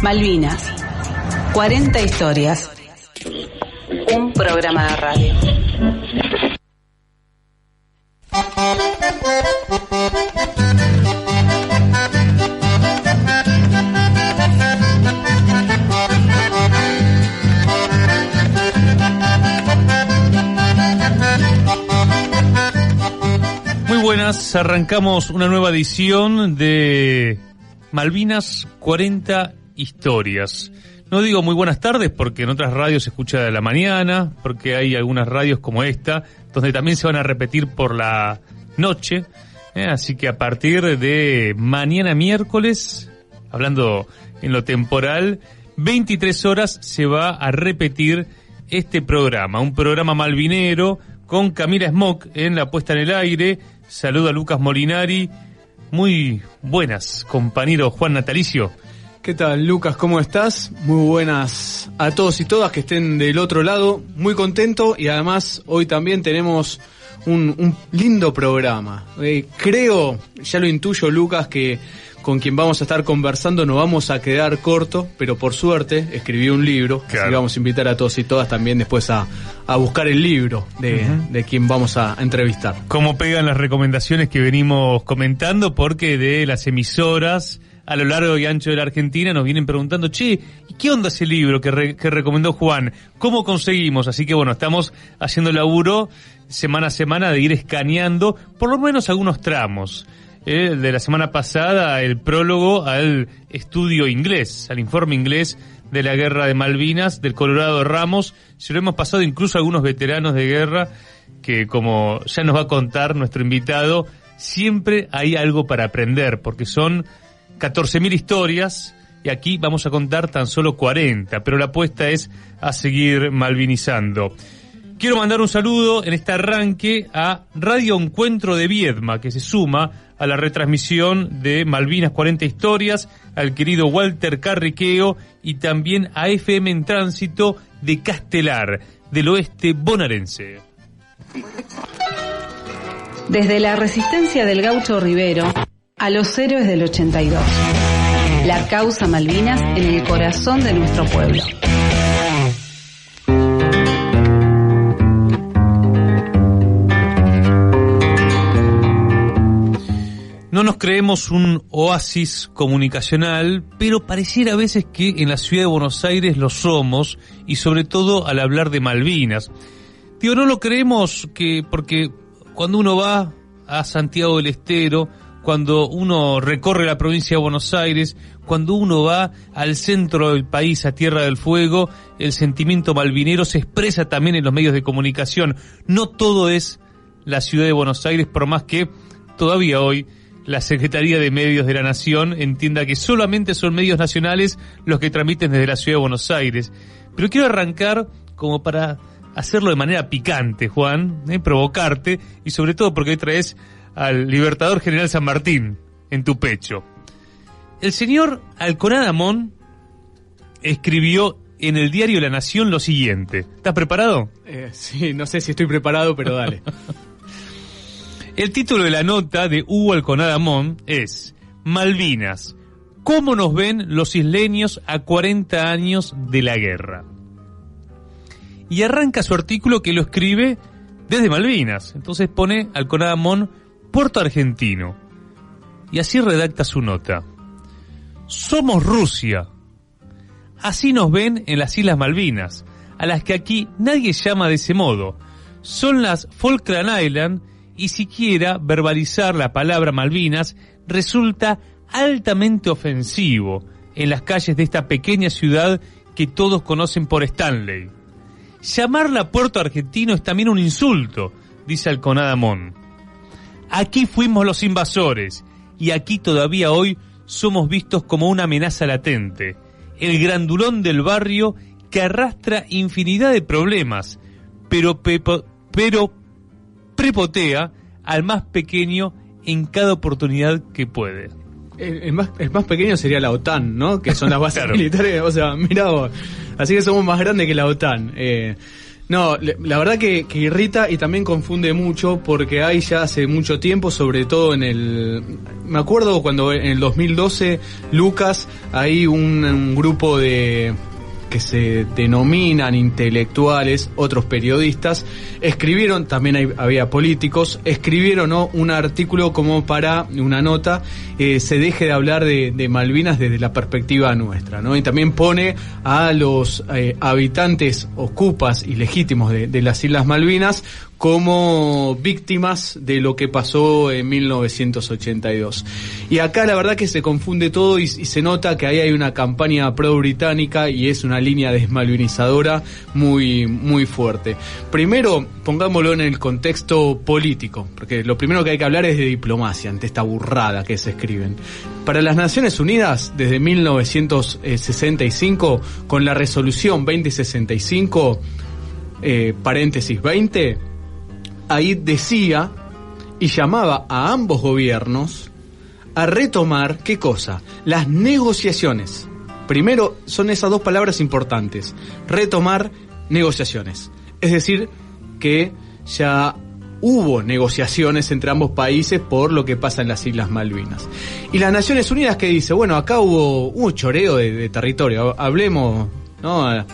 Malvinas, 40 historias. Un programa de radio. Muy buenas, arrancamos una nueva edición de Malvinas, 40 historias. No digo muy buenas tardes porque en otras radios se escucha de la mañana, porque hay algunas radios como esta, donde también se van a repetir por la noche. Así que a partir de mañana miércoles, hablando en lo temporal, 23 horas se va a repetir este programa. Un programa malvinero con Camila Smock en la puesta en el aire. Saludo a Lucas Molinari. Muy buenas, compañero Juan Natalicio. ¿Qué tal, Lucas? ¿Cómo estás? Muy buenas a todos y todas que estén del otro lado. Muy contento y además hoy también tenemos un lindo programa. Creo, ya lo intuyo, Lucas, que con quien vamos a estar conversando no vamos a quedar corto, pero por suerte escribí un libro. Claro. Así que vamos a invitar a todos y todas también después a buscar el libro de quien vamos a entrevistar. ¿Cómo pegan las recomendaciones que venimos comentando? Porque de las emisoras a lo largo y ancho de la Argentina nos vienen preguntando, che, ¿qué onda ese libro que recomendó Juan? ¿Cómo conseguimos? Así que bueno, estamos haciendo laburo semana a semana de ir escaneando por lo menos algunos tramos. De la semana pasada, el prólogo al estudio inglés, al informe inglés de la Guerra de Malvinas, del Colorado Ramos. Se lo hemos pasado incluso a algunos veteranos de guerra que, como ya nos va a contar nuestro invitado, siempre hay algo para aprender, porque son 14.000 historias y aquí vamos a contar tan solo 40, pero la apuesta es a seguir malvinizando. Quiero mandar un saludo en este arranque a Radio Encuentro de Viedma, que se suma a la retransmisión de Malvinas 40 historias, al querido Walter Carriqueo y también a FM en Tránsito de Castelar, del oeste bonaerense. Desde la resistencia del Gaucho Rivero a los héroes del 82. La causa Malvinas en el corazón de nuestro pueblo. No nos creemos un oasis comunicacional, pero pareciera a veces que en la ciudad de Buenos Aires lo somos, y sobre todo al hablar de Malvinas. Digo, no lo creemos porque cuando uno va a Santiago del Estero, cuando uno recorre la provincia de Buenos Aires, cuando uno va al centro del país, a Tierra del Fuego, el sentimiento malvinero se expresa también en los medios de comunicación. No todo es la ciudad de Buenos Aires, por más que todavía hoy la Secretaría de Medios de la Nación entienda que solamente son medios nacionales los que transmiten desde la ciudad de Buenos Aires. Pero quiero arrancar como para hacerlo de manera picante, Juan, provocarte, y sobre todo porque hoy traes al Libertador General San Martín en tu pecho. El señor Alconada Amón escribió en el diario La Nación lo siguiente. ¿Estás preparado? Sí, no sé si estoy preparado, pero dale. El título de la nota de Hugo Alconada Amón es Malvinas, ¿cómo nos ven los isleños a 40 años de la guerra? Y arranca su artículo que lo escribe desde Malvinas. Entonces pone Alconada Amón, Puerto Argentino. Y así redacta su nota. Somos Rusia. Así nos ven en las Islas Malvinas, a las que aquí nadie llama de ese modo. Son las Falkland Islands, y siquiera verbalizar la palabra Malvinas resulta altamente ofensivo en las calles de esta pequeña ciudad que todos conocen por Stanley. Llamarla Puerto Argentino es también un insulto, dice Alconada Amón. Aquí fuimos los invasores y aquí todavía hoy somos vistos como una amenaza latente, el grandulón del barrio que arrastra infinidad de problemas, pero prepotea al más pequeño en cada oportunidad que puede. El más pequeño sería la OTAN, ¿no? Que son las bases militares. O sea, mirá vos. Así que somos más grandes que la OTAN. No, la verdad que irrita y también confunde mucho, porque hay ya hace mucho tiempo, sobre todo me acuerdo cuando en el 2012, Lucas, hay un grupo que se denominan intelectuales, otros periodistas, escribieron, también había políticos, escribieron, ¿no?, un artículo como para una nota, se deje de hablar de Malvinas desde la perspectiva nuestra, ¿no? Y también pone a los habitantes ocupas y legítimos de las Islas Malvinas como víctimas de lo que pasó en 1982. Y acá la verdad que se confunde todo y se nota que ahí hay una campaña pro-británica y es una línea desmalvinizadora muy, muy fuerte. Primero, pongámoslo en el contexto político, porque lo primero que hay que hablar es de diplomacia ante esta burrada que se escriben. Para las Naciones Unidas, desde 1965, con la resolución 2065, paréntesis 20, ahí decía y llamaba a ambos gobiernos a retomar, ¿qué cosa? Las negociaciones. Primero, son esas dos palabras importantes: retomar, negociaciones. Es decir, que ya hubo negociaciones entre ambos países por lo que pasa en las Islas Malvinas. Y las Naciones Unidas, que dice, bueno, acá hubo choreo de territorio, hablemos, ¿no?,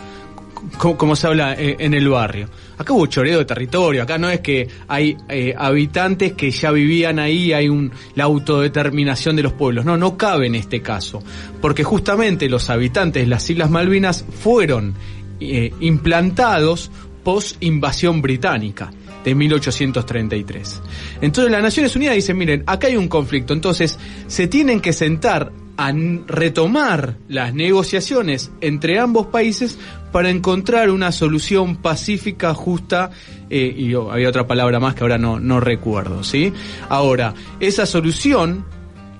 como se habla en el barrio. Acá hubo choreo de territorio, acá no es que hay habitantes que ya vivían ahí, hay la autodeterminación de los pueblos. No cabe en este caso, porque justamente los habitantes de las Islas Malvinas fueron implantados post-invasión británica de 1833. Entonces las Naciones Unidas dicen, miren, acá hay un conflicto, entonces se tienen que sentar a retomar las negociaciones entre ambos países para encontrar una solución pacífica, justa, y había otra palabra más que ahora no recuerdo, ¿sí? Ahora, esa solución,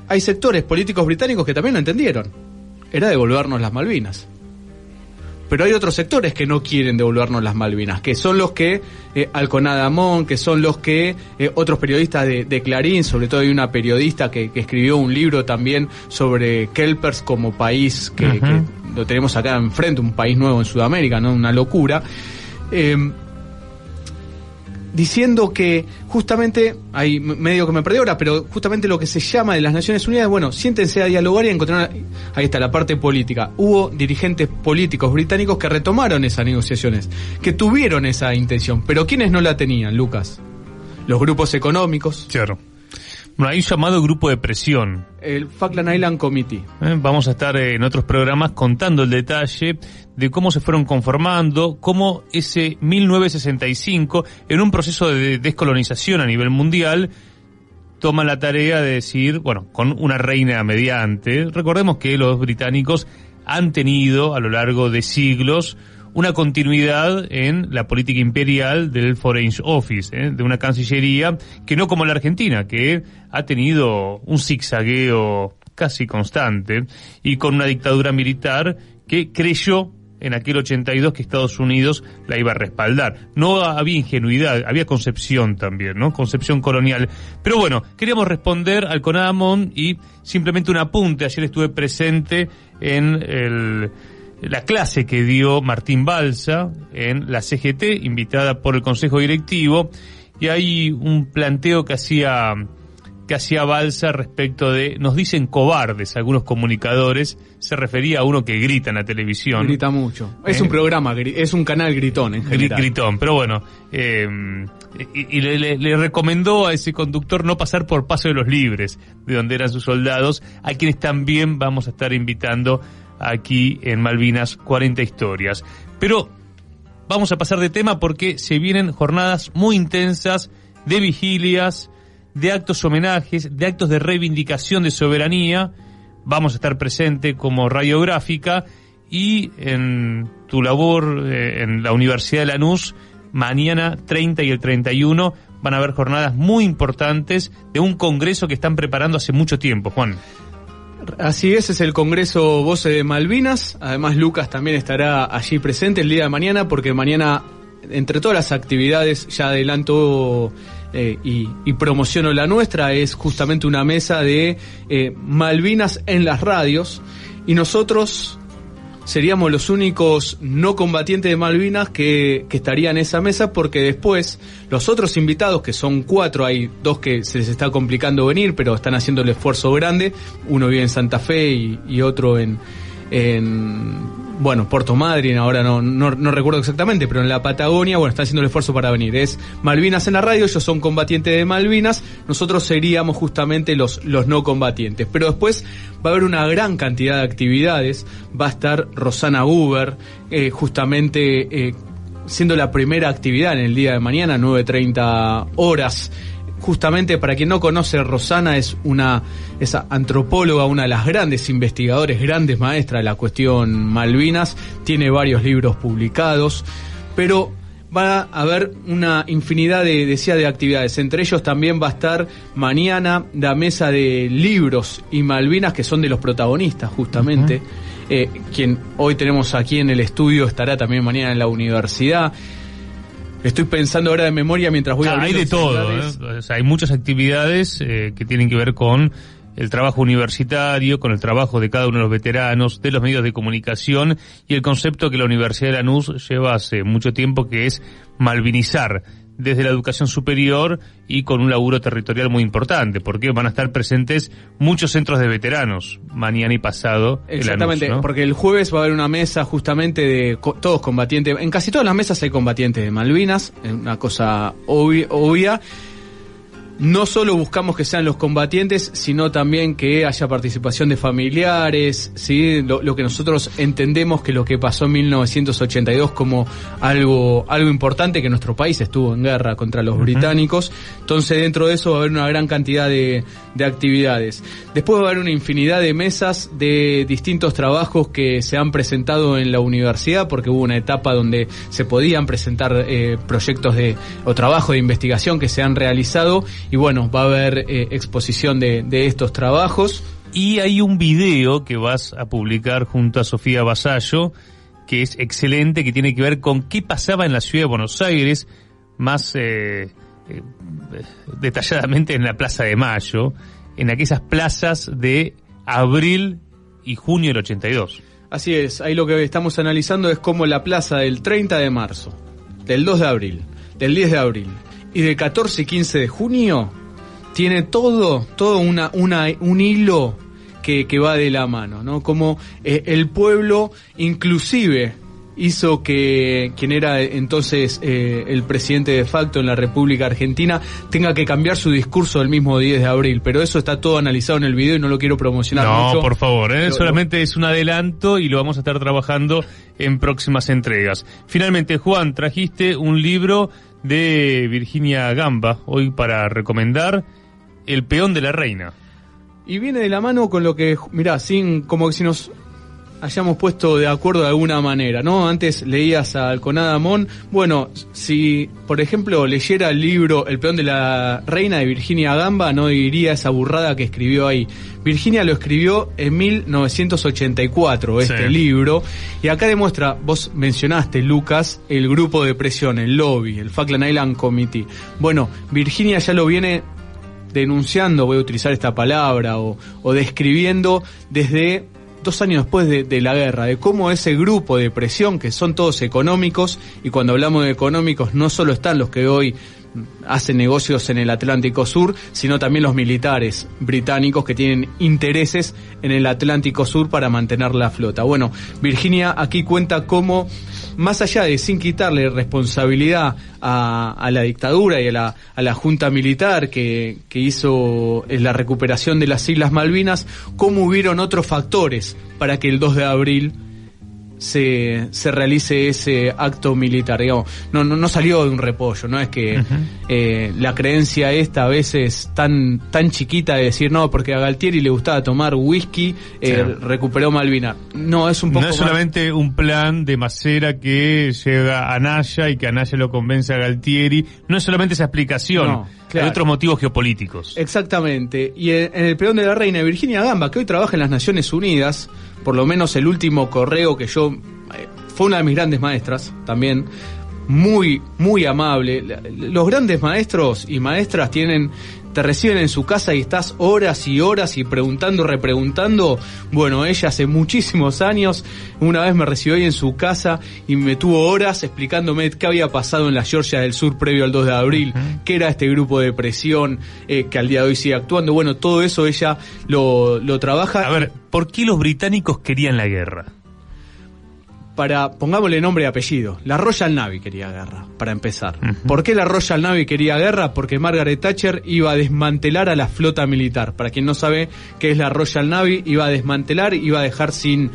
hay sectores políticos británicos que también lo entendieron, era devolvernos las Malvinas. Pero hay otros sectores que no quieren devolvernos las Malvinas, que son los que, Alconada Amón, que son los que, otros periodistas de Clarín, sobre todo hay una periodista que escribió un libro también sobre Kelpers como país, que lo tenemos acá enfrente, un país nuevo en Sudamérica, ¿no? Una locura. Diciendo que justamente, hay medio que me perdí ahora, pero justamente lo que se llama de las Naciones Unidas, bueno, siéntense a dialogar y a encontrar ahí está la parte política. Hubo dirigentes políticos británicos que retomaron esas negociaciones, que tuvieron esa intención, pero ¿quiénes no la tenían, Lucas? Los grupos económicos. Claro. Bueno, hay un llamado grupo de presión. El Falkland Island Committee. Vamos a estar en otros programas contando el detalle de cómo se fueron conformando, cómo ese 1965, en un proceso de descolonización a nivel mundial, toman la tarea de decir, bueno, con una reina mediante. Recordemos que los británicos han tenido a lo largo de siglos una continuidad en la política imperial del Foreign Office, de una cancillería que no como la Argentina, que ha tenido un zigzagueo casi constante y con una dictadura militar que creyó en aquel 82 que Estados Unidos la iba a respaldar. No había ingenuidad, había concepción también, ¿no? Concepción colonial. Pero bueno, queríamos responder al Alconada Amón y simplemente un apunte. Ayer estuve presente en la clase que dio Martín Balsa en la CGT, invitada por el Consejo Directivo, y hay un planteo que hacía Balsa respecto de, nos dicen cobardes algunos comunicadores, se refería a uno que grita en la televisión. Grita mucho. Es un programa, es un canal gritón en general. Gritón, pero bueno, y le recomendó a ese conductor no pasar por Paso de los Libres, de donde eran sus soldados, a quienes también vamos a estar invitando aquí en Malvinas 40 historias. Pero vamos a pasar de tema porque se vienen jornadas muy intensas de vigilias, de actos homenajes, de actos de reivindicación de soberanía. Vamos a estar presente como radiográfica y en tu labor en la Universidad de Lanús, mañana 30 y el 31 van a haber jornadas muy importantes de un congreso que están preparando hace mucho tiempo, Juan. Así es el Congreso Voces de Malvinas. Además Lucas también estará allí presente el día de mañana, porque mañana, entre todas las actividades, ya adelanto y promociono la nuestra, es justamente una mesa de Malvinas en las radios, y nosotros seríamos los únicos no combatientes de Malvinas que estarían en esa mesa, porque después los otros invitados, que son 4, hay 2 que se les está complicando venir, pero están haciendo el esfuerzo grande. Uno vive en Santa Fe y otro en Puerto Madryn, ahora no recuerdo exactamente, pero en la Patagonia, están haciendo el esfuerzo para venir. Es Malvinas en la radio, ellos son combatientes de Malvinas, nosotros seríamos justamente los no combatientes. Pero después va a haber una gran cantidad de actividades, va a estar Rosana Huber, justamente siendo la primera actividad en el día de mañana, 9:30 horas. Justamente, para quien no conoce, Rosana es antropóloga, una de las grandes investigadores, grandes maestras de la cuestión Malvinas, tiene varios libros publicados, pero va a haber una infinidad de actividades. Entre ellos también va a estar mañana la mesa de libros y Malvinas, que son de los protagonistas, justamente. Quien hoy tenemos aquí en el estudio estará también mañana en la universidad. Estoy pensando ahora de memoria mientras voy a hay de todo, O sea, hay muchas actividades que tienen que ver con el trabajo universitario, con el trabajo de cada uno de los veteranos, de los medios de comunicación y el concepto que la Universidad de Lanús lleva hace mucho tiempo, que es malvinizar desde la educación superior y con un laburo territorial muy importante, porque van a estar presentes muchos centros de veteranos mañana y pasado. Exactamente, en Lanús, ¿no? Porque el jueves va a haber una mesa justamente de todos combatientes. En casi todas las mesas hay combatientes de Malvinas, es una cosa obvia. No solo buscamos que sean los combatientes, sino también que haya participación de familiares, ¿sí? Lo que nosotros entendemos que lo que pasó en 1982 como algo importante, que nuestro país estuvo en guerra contra los británicos. Entonces, dentro de eso va a haber una gran cantidad de actividades. Después va a haber una infinidad de mesas de distintos trabajos que se han presentado en la universidad, porque hubo una etapa donde se podían presentar proyectos o trabajo de investigación que se han realizado. Y va a haber exposición de estos trabajos. Y hay un video que vas a publicar junto a Sofía Vasallo, que es excelente, que tiene que ver con qué pasaba en la ciudad de Buenos Aires, más detalladamente en la Plaza de Mayo, en aquellas plazas de abril y junio del 82. Así es, ahí lo que estamos analizando es cómo la plaza del 30 de marzo, del 2 de abril, del 10 de abril y del 14 y 15 de junio tiene todo un hilo que va de la mano, ¿no? Como el pueblo inclusive hizo que quien era entonces el presidente de facto en la República Argentina tenga que cambiar su discurso el mismo 10 de abril, pero eso está todo analizado en el video y no lo quiero promocionar mucho. No, por favor, solamente es un adelanto y lo vamos a estar trabajando en próximas entregas. Finalmente, Juan, trajiste un libro de Virginia Gamba hoy para recomendar, El peón de la reina. Y viene de la mano con lo que, mirá, como que si nos hayamos puesto de acuerdo de alguna manera, ¿no? Antes leías a Alconada Amón. Bueno, si, por ejemplo, leyera el libro El peón de la reina de Virginia Gamba, no diría esa burrada que escribió ahí. Virginia lo escribió en 1984, libro, y acá demuestra, vos mencionaste, Lucas, el grupo de presión, el lobby, el Falkland Island Committee. Bueno, Virginia ya lo viene denunciando, voy a utilizar esta palabra, o describiendo desde 2 años después de la guerra, de cómo ese grupo de presión, que son todos económicos, y cuando hablamos de económicos no solo están los que hoy hacen negocios en el Atlántico Sur, sino también los militares británicos que tienen intereses en el Atlántico Sur para mantener la flota. Bueno, Virginia aquí cuenta cómo, más allá de sin quitarle responsabilidad a la dictadura y a la junta militar que hizo la recuperación de las Islas Malvinas, cómo hubieron otros factores para que el 2 de abril se realice ese acto militar, digamos. No salió de un repollo, no es que la creencia esta a veces tan chiquita de decir no, porque a Galtieri le gustaba tomar whisky, recuperó Malvinas. No, es un poco no es solamente un plan de Macera que llega a Anaya y que Anaya lo convence a Galtieri, no es solamente esa explicación. No, claro. Hay otros motivos geopolíticos. Exactamente. Y en el peón de la reina, Virginia Gamba, que hoy trabaja en las Naciones Unidas, por lo menos el último correo que yo... fue una de mis grandes maestras, también muy, muy amable. Los grandes maestros y maestras tienen te reciben en su casa y estás horas y horas y preguntando, repreguntando. Bueno, ella hace muchísimos años, una vez me recibió ahí en su casa y me tuvo horas explicándome qué había pasado en la Georgia del Sur previo al 2 de abril, qué era este grupo de presión que al día de hoy sigue actuando. Bueno, todo eso ella lo trabaja. A ver, ¿por qué los británicos querían la guerra? Pongámosle nombre y apellido. La Royal Navy quería guerra, para empezar. ¿Por qué la Royal Navy quería guerra? Porque Margaret Thatcher iba a desmantelar a la flota militar. Para quien no sabe qué es la Royal Navy, iba a desmantelar, iba a dejar sin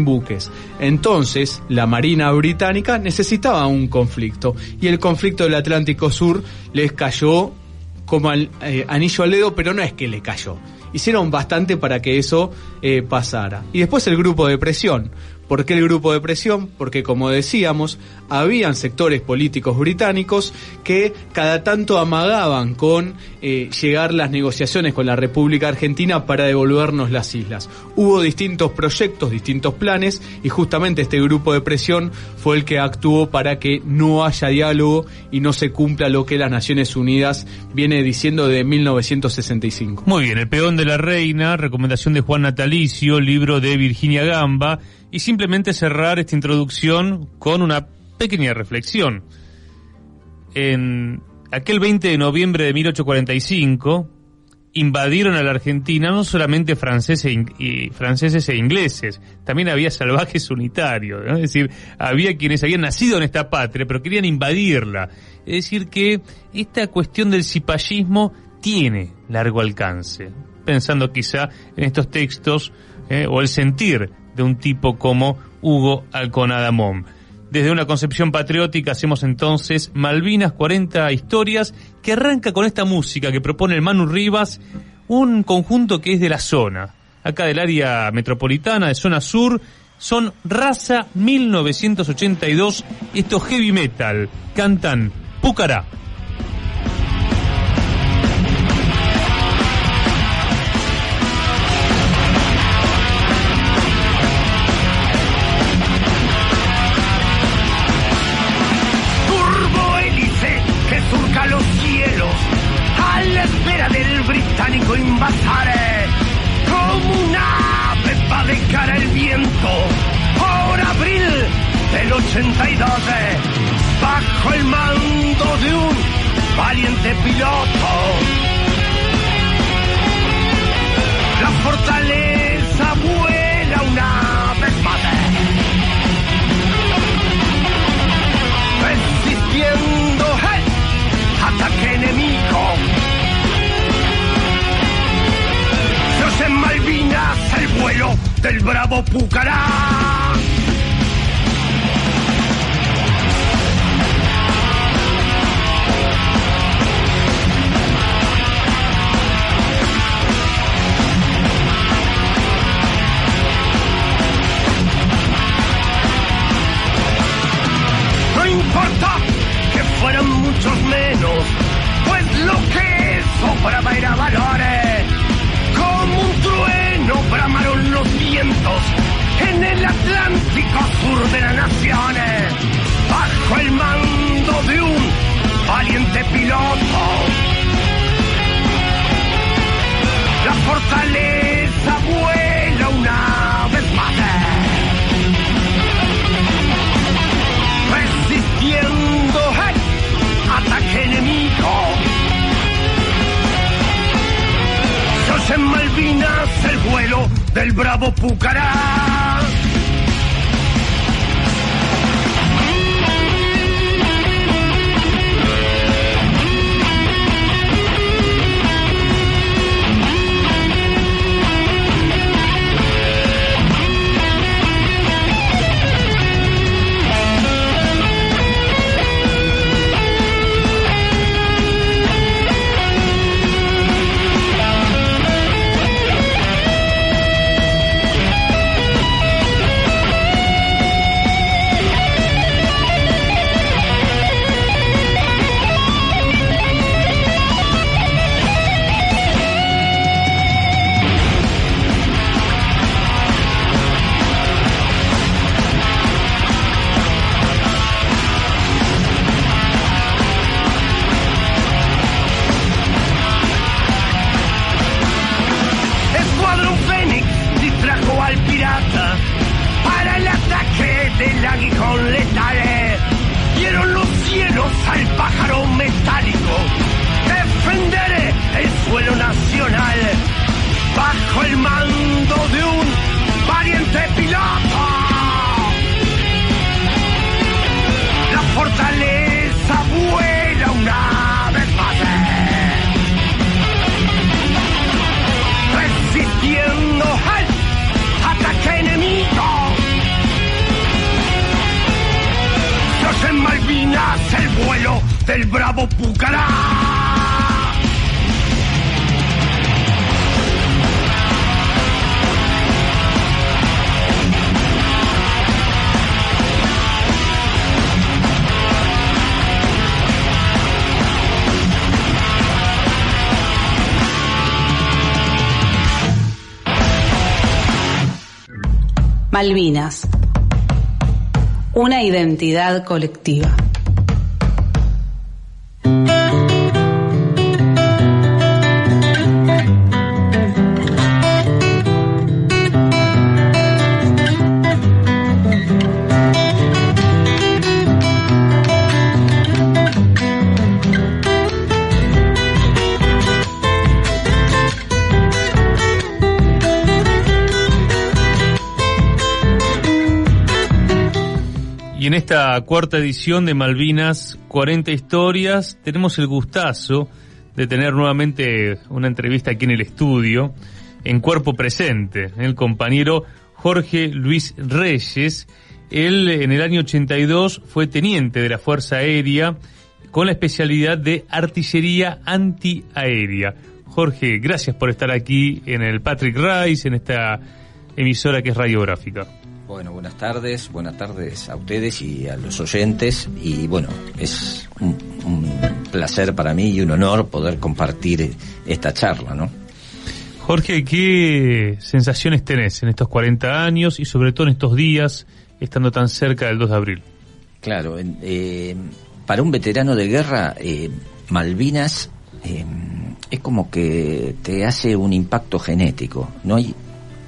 buques. Entonces, la Marina británica necesitaba un conflicto. Y el conflicto del Atlántico Sur les cayó como anillo al dedo, pero no es que le cayó. Hicieron bastante para que eso pasara. Y después el grupo de presión. ¿Por qué el grupo de presión? Porque, como decíamos, habían sectores políticos británicos que cada tanto amagaban con llegar las negociaciones con la República Argentina para devolvernos las islas. Hubo distintos proyectos, distintos planes, y justamente este grupo de presión fue el que actuó para que no haya diálogo y no se cumpla lo que las Naciones Unidas viene diciendo desde 1965. Muy bien, El peón de la reina, recomendación de Juan Natalicio, libro de Virginia Gamba. Y simplemente cerrar esta introducción con una pequeña reflexión. En aquel 20 de noviembre de 1845 invadieron a la Argentina no solamente franceses e ingleses, también había salvajes unitarios, ¿no? Es decir, había quienes habían nacido en esta patria pero querían invadirla. Es decir, que esta cuestión del cipallismo tiene largo alcance, pensando quizá en estos textos o el sentir de un tipo como Hugo Alconada Mon. Desde una concepción patriótica hacemos entonces Malvinas 40 historias, que arranca con esta música que propone el Manu Rivas, un conjunto que es de la zona, acá del área metropolitana, de zona sur. Son Raza 1982, esto heavy metal, cantan Pucará. Invasaré como una ave va de cara el viento por abril del 82 bajo el mando de un valiente piloto. La fortaleza vuela una vez más, resistiendo el ataque enemigo. En Malvinas el vuelo del bravo Pucará. No importa que fueran muchos menos, pues lo que sobraba era valores. Como un trueno bramaron los vientos en el Atlántico sur de las naciones, bajo el mando de un valiente piloto. La fortaleza vuela una vez más, resistiendo el ataque enemigo. En Malvinas el vuelo del bravo Pucará. cual pájaro metálico, defenderé el suelo nacional bajo el mando de un valiente piloto. La fortaleza vuela una vez más, resistiendo al ataque enemigo. Dios en Malvinas, el vuelo del bravo Pucará. Malvinas. Una identidad colectiva. Y en esta cuarta edición de Malvinas 40 historias tenemos el gustazo de tener nuevamente una entrevista aquí en el estudio, en cuerpo presente, el compañero Jorge Luis Reyes. Él en el año 82 fue teniente de la Fuerza Aérea con la especialidad de artillería antiaérea. Jorge, gracias por estar aquí en el Patrick Rice, en esta emisora que es radiográfica. Bueno, buenas tardes a ustedes y a los oyentes, y bueno, es un placer para mí y un honor poder compartir esta charla, ¿no? Jorge, ¿qué sensaciones tenés en estos 40 años y sobre todo en estos días, estando tan cerca del 2 de abril? Claro, para un veterano de guerra, Malvinas es como que te hace un impacto genético. No hay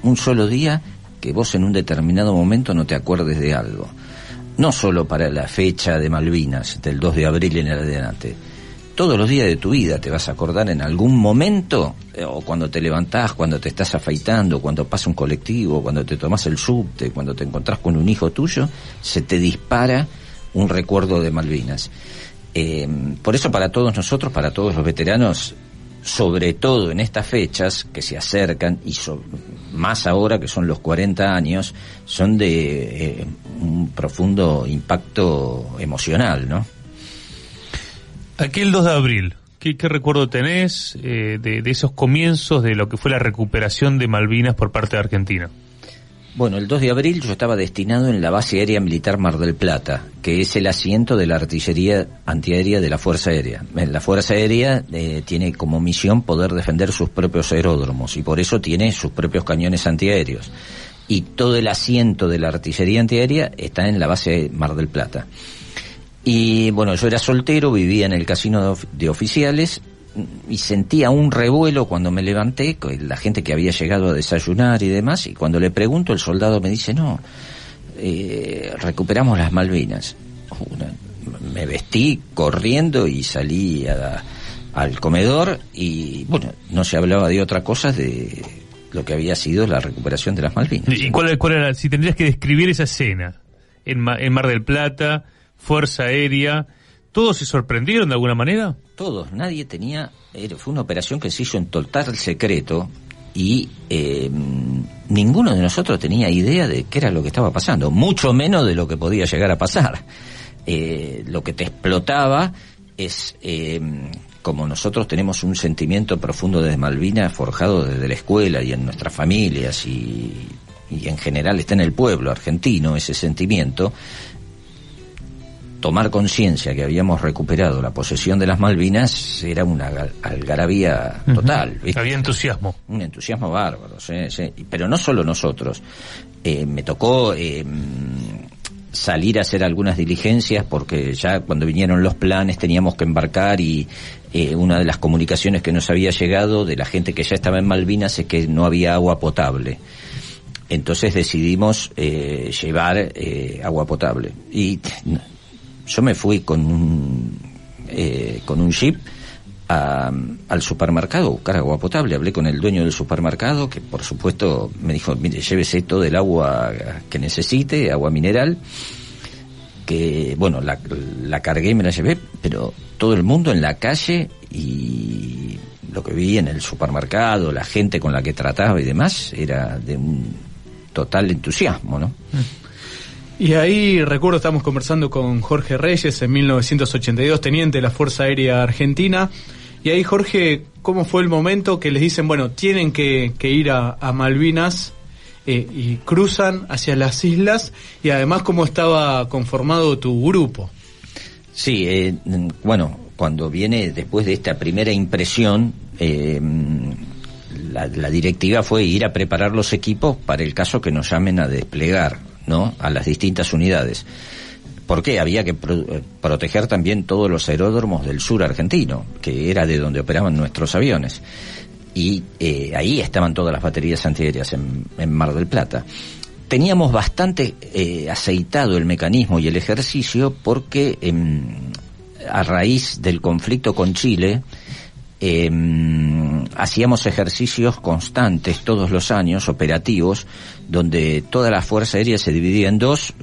un solo día que vos en un determinado momento no te acuerdes de algo. No solo para la fecha de Malvinas, del 2 de abril en adelante. Todos los días de tu vida te vas a acordar en algún momento, o cuando te levantás, cuando te estás afeitando, cuando pasa un colectivo, cuando te tomás el subte, cuando te encontrás con un hijo tuyo, se te dispara un recuerdo de Malvinas. Por eso para todos nosotros, para todos los veteranos, sobre todo en estas fechas que se acercan, y más ahora que son los 40 años, son de un profundo impacto emocional, ¿no? Aquel 2 de abril, ¿qué recuerdo tenés de esos comienzos de lo que fue la recuperación de Malvinas por parte de Argentina? Bueno, el 2 de abril yo estaba destinado en la base aérea militar Mar del Plata, que es el asiento de la artillería antiaérea de la Fuerza Aérea. La Fuerza Aérea tiene como misión poder defender sus propios aeródromos y por eso tiene sus propios cañones antiaéreos. Y todo el asiento de la artillería antiaérea está en la base Mar del Plata. Y bueno, yo era soltero, vivía en el casino de oficiales y sentía un revuelo cuando me levanté, con la gente que había llegado a desayunar y demás, y cuando le pregunto, el soldado me dice, no, recuperamos las Malvinas. Me vestí corriendo y salí al comedor y, bueno, no se hablaba de otra cosa de lo que había sido la recuperación de las Malvinas. ¿Y cuál era, si tendrías que describir esa escena, en Mar del Plata, Fuerza Aérea, ¿todos se sorprendieron de alguna manera? Todos, nadie tenía, fue una operación que se hizo en total secreto y ninguno de nosotros tenía idea de qué era lo que estaba pasando, mucho menos de lo que podía llegar a pasar. Lo que te explotaba es, como nosotros tenemos un sentimiento profundo de Malvinas forjado desde la escuela y en nuestras familias y en general está en el pueblo argentino ese sentimiento. Tomar conciencia que habíamos recuperado la posesión de las Malvinas era una algarabía total, ¿viste? Había entusiasmo. Un entusiasmo bárbaro, sí. Pero no solo nosotros. Me tocó salir a hacer algunas diligencias porque ya cuando vinieron los planes teníamos que embarcar y una de las comunicaciones que nos había llegado de la gente que ya estaba en Malvinas es que no había agua potable. Entonces decidimos llevar agua potable. Y yo me fui con con un jeep al supermercado a buscar agua potable. Hablé con el dueño del supermercado, que por supuesto me dijo, mire, llévese todo el agua que necesite, agua mineral, que bueno, la cargué y me la llevé, pero todo el mundo en la calle, y lo que vi en el supermercado, la gente con la que trataba y demás, era de un total entusiasmo, ¿no? Y ahí recuerdo, estamos conversando con Jorge Reyes en 1982, teniente de la Fuerza Aérea Argentina, y ahí, Jorge, ¿cómo fue el momento que les dicen, bueno, tienen que ir a Malvinas, y cruzan hacia las islas, y además cómo estaba conformado tu grupo? Sí, bueno, cuando viene después de esta primera impresión, la directiva fue ir a preparar los equipos para el caso que nos llamen a desplegar, ¿no?, a las distintas unidades. Porque había que proteger también todos los aeródromos del sur argentino, que era de donde operaban nuestros aviones. Y ahí estaban todas las baterías antiaéreas en Mar del Plata. Teníamos bastante aceitado el mecanismo y el ejercicio porque a raíz del conflicto con Chile hacíamos ejercicios constantes todos los años, operativos, donde toda la Fuerza Aérea se dividía en dos,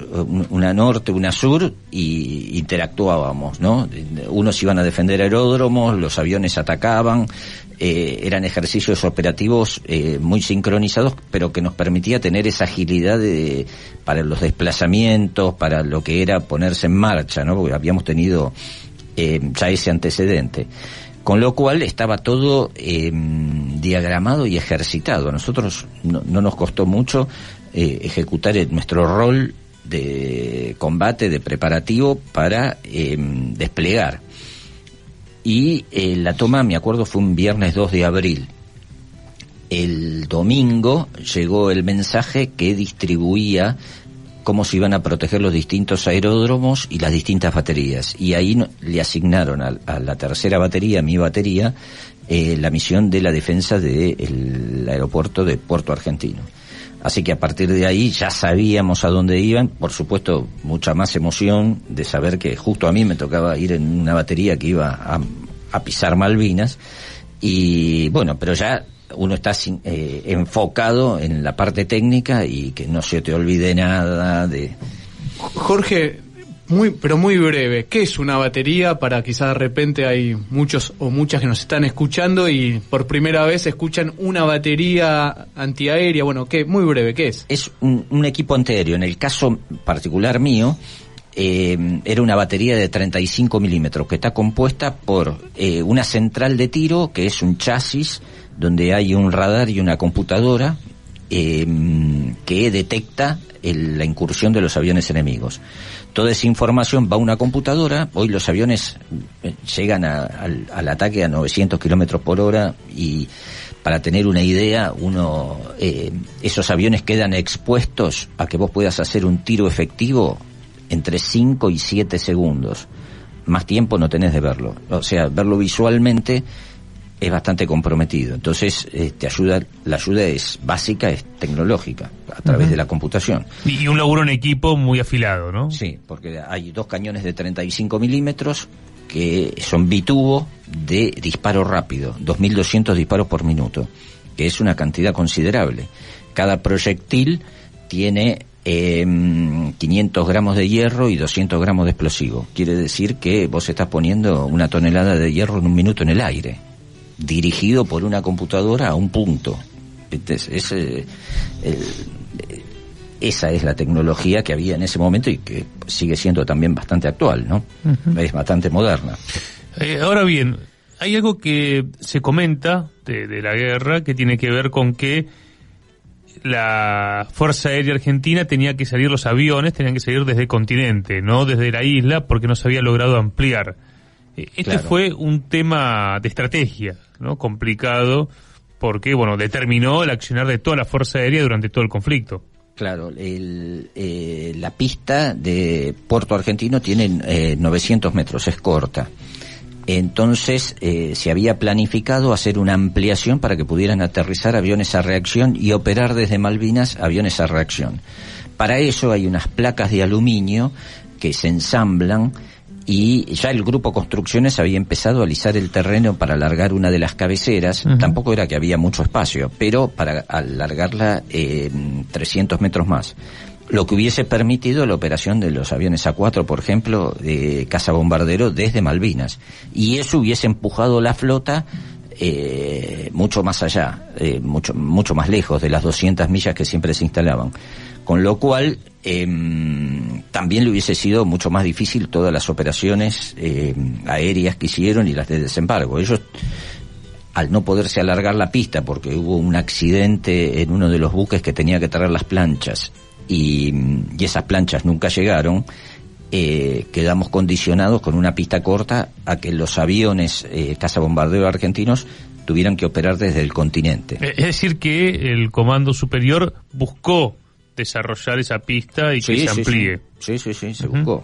una norte, una sur, y interactuábamos, ¿no? Unos iban a defender aeródromos, los aviones atacaban, eran ejercicios operativos muy sincronizados, pero que nos permitía tener esa agilidad para los desplazamientos, para lo que era ponerse en marcha, ¿no? Porque habíamos tenido ya ese antecedente. Con lo cual estaba todo diagramado y ejercitado. A nosotros no nos costó mucho ejecutar nuestro rol de combate, de preparativo para desplegar. Y la toma, me acuerdo, fue un viernes 2 de abril. El domingo llegó el mensaje que distribuía cómo se iban a proteger los distintos aeródromos y las distintas baterías. Y ahí le asignaron a la tercera batería, mi batería, la misión de la defensa del aeropuerto de Puerto Argentino. Así que a partir de ahí ya sabíamos a dónde iban. Por supuesto, mucha más emoción de saber que justo a mí me tocaba ir en una batería que iba a pisar Malvinas. Y bueno, pero ya uno está enfocado en la parte técnica y que no se te olvide nada de... Jorge, muy breve, ¿qué es una batería? Para quizás de repente hay muchos o muchas que nos están escuchando y por primera vez escuchan una batería antiaérea. Bueno, muy breve, ¿qué es? Es un equipo antiaéreo. En el caso particular mío, era una batería de 35 milímetros que está compuesta por una central de tiro, que es un chasis donde hay un radar y una computadora que detecta la incursión de los aviones enemigos. Toda esa información va a una computadora. Hoy los aviones llegan al ataque a 900 kilómetros por hora, y para tener una idea, esos aviones quedan expuestos a que vos puedas hacer un tiro efectivo entre 5 y 7 segundos. Más tiempo no tenés de verlo. O sea, verlo visualmente es bastante comprometido. Entonces, la ayuda es básica, es tecnológica, a través de la computación. Y un laburo en equipo muy afilado, ¿no? Sí, porque hay 2 cañones de 35 milímetros que son bitubo de disparo rápido, 2.200 disparos por minuto, que es una cantidad considerable. Cada proyectil tiene 500 gramos de hierro y 200 gramos de explosivo. Quiere decir que vos estás poniendo 1 tonelada de hierro en 1 minuto en el aire, dirigido por una computadora a un punto. Esa es la tecnología que había en ese momento y que sigue siendo también bastante actual, ¿no? Uh-huh. Es bastante moderna. Ahora bien, hay algo que se comenta de la guerra que tiene que ver con que la Fuerza Aérea Argentina los aviones tenían que salir desde el continente, no desde la isla, porque no se había logrado ampliar. Claro. Fue un tema de estrategia, ¿no? Complicado, porque, determinó el accionar de toda la Fuerza Aérea durante todo el conflicto. Claro, la pista de Puerto Argentino tiene 900 metros, es corta. Entonces se había planificado hacer una ampliación para que pudieran aterrizar aviones a reacción y operar desde Malvinas aviones a reacción. Para eso hay unas placas de aluminio que se ensamblan y ya el grupo Construcciones había empezado a alisar el terreno para alargar una de las cabeceras. Tampoco era que había mucho espacio, pero para alargarla 300 metros más, lo que hubiese permitido la operación de los aviones A4, por ejemplo, de cazabombardero desde Malvinas, y eso hubiese empujado la flota mucho más allá, mucho más lejos de las 200 millas que siempre se instalaban, con lo cual también le hubiese sido mucho más difícil todas las operaciones aéreas que hicieron y las de desembarco. Ellos, al no poderse alargar la pista porque hubo un accidente en uno de los buques que tenía que traer las planchas y esas planchas nunca llegaron, quedamos condicionados con una pista corta a que los aviones cazabombardero argentinos tuvieran que operar desde el continente. Es decir, que el Comando Superior buscó desarrollar esa pista y que se amplíe. Sí, se buscó.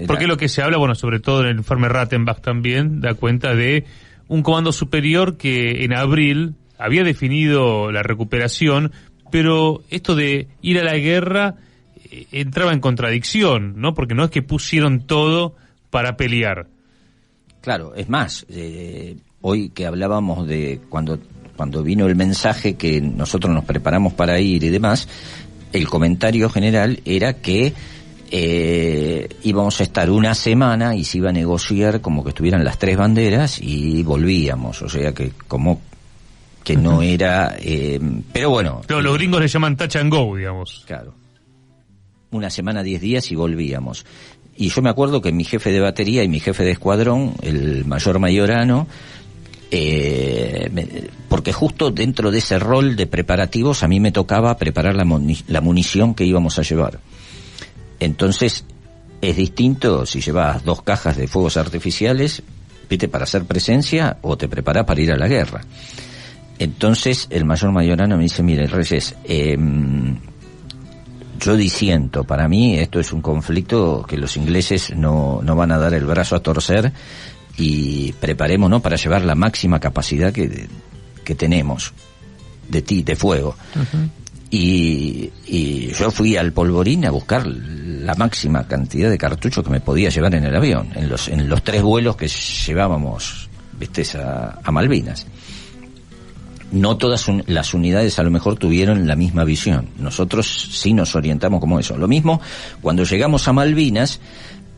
Porque lo que se habla, bueno, sobre todo en el informe Rattenbach también, da cuenta de un Comando Superior que en abril había definido la recuperación, pero esto de ir a la guerra entraba en contradicción, ¿no? Porque no es que pusieron todo para pelear. Claro, es más, hoy que hablábamos de cuando vino el mensaje que nosotros nos preparamos para ir y demás, el comentario general era que íbamos a estar una semana y se iba a negociar como que estuvieran las tres banderas y volvíamos, o sea que como que no era... pero bueno... Los gringos le llaman touch and go, digamos. Claro. Una semana, 10 días y volvíamos. Y yo me acuerdo que mi jefe de batería y mi jefe de escuadrón, el mayor Mayorano, porque justo dentro de ese rol de preparativos a mí me tocaba preparar la munición que íbamos a llevar. Entonces es distinto si llevas 2 cajas de fuegos artificiales, viste, para hacer presencia, o te preparás para ir a la guerra. Entonces el mayor Mayorano me dice: mire, Reyes, yo disiento, para mí esto es un conflicto que los ingleses no van a dar el brazo a torcer, y preparémonos para llevar la máxima capacidad que tenemos de fuego. Y yo fui al Polvorín a buscar la máxima cantidad de cartuchos que me podía llevar en el avión, en los 3 vuelos que llevábamos, viste, a Malvinas. No todas las unidades a lo mejor tuvieron la misma visión. Nosotros sí nos orientamos como eso. Lo mismo, cuando llegamos a Malvinas,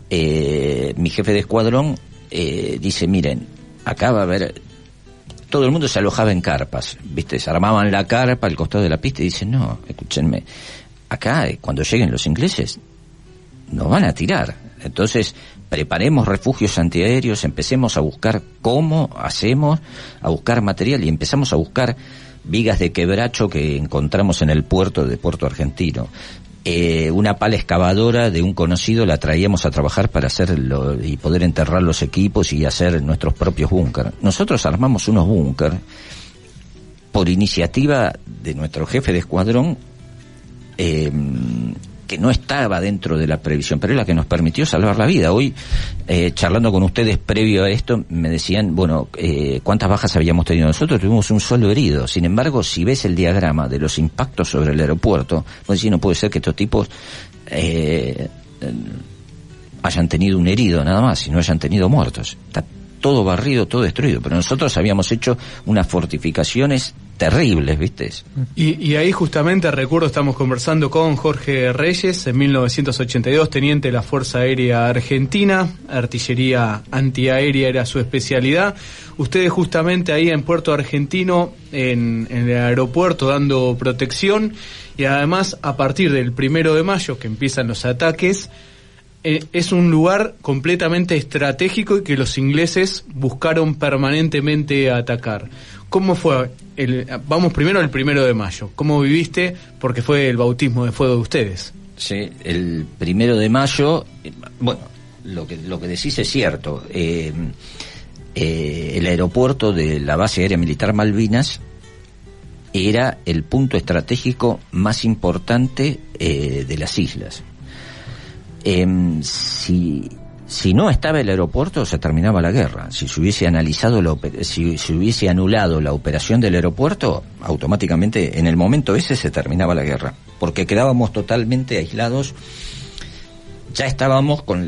mi jefe de escuadrón dice: miren, acá va a haber... Todo el mundo se alojaba en carpas, ¿viste? Se armaban la carpa al costado de la pista y dicen: no, escúchenme, acá cuando lleguen los ingleses nos van a tirar. Entonces, preparemos refugios antiaéreos, empecemos a buscar cómo hacemos, a buscar material, y empezamos a buscar vigas de quebracho que encontramos en el puerto de Puerto Argentino. Una pala excavadora de un conocido la traíamos a trabajar para hacerlo y poder enterrar los equipos y hacer nuestros propios búnker. Nosotros armamos unos búnker por iniciativa de nuestro jefe de escuadrón, que no estaba dentro de la previsión, pero es la que nos permitió salvar la vida. Hoy, charlando con ustedes previo a esto, me decían, bueno, ¿cuántas bajas habíamos tenido? Nosotros tuvimos un solo herido. Sin embargo, si ves el diagrama de los impactos sobre el aeropuerto, vos decís, no puede ser que estos tipos hayan tenido un herido nada más y no hayan tenido muertos. Está todo barrido, todo destruido, pero nosotros habíamos hecho unas fortificaciones terribles, ¿viste? Y ahí justamente recuerdo, estamos conversando con Jorge Reyes, en 1982, teniente de la Fuerza Aérea Argentina, artillería antiaérea era su especialidad. Ustedes justamente ahí en Puerto Argentino, en el aeropuerto, dando protección, y además a partir del 1 de mayo, que empiezan los ataques, es un lugar completamente estratégico y que los ingleses buscaron permanentemente atacar. ¿Cómo fue? Vamos primero al 1 de mayo. ¿Cómo viviste? Porque fue el bautismo de fuego de ustedes. Sí, el 1 de mayo, bueno, lo que decís es cierto. El aeropuerto de la base aérea militar Malvinas era el punto estratégico más importante de las islas. Si no estaba el aeropuerto, se terminaba la guerra. Si se hubiese si se hubiese anulado la operación del aeropuerto, automáticamente en el momento ese se terminaba la guerra, porque quedábamos totalmente aislados ya estábamos con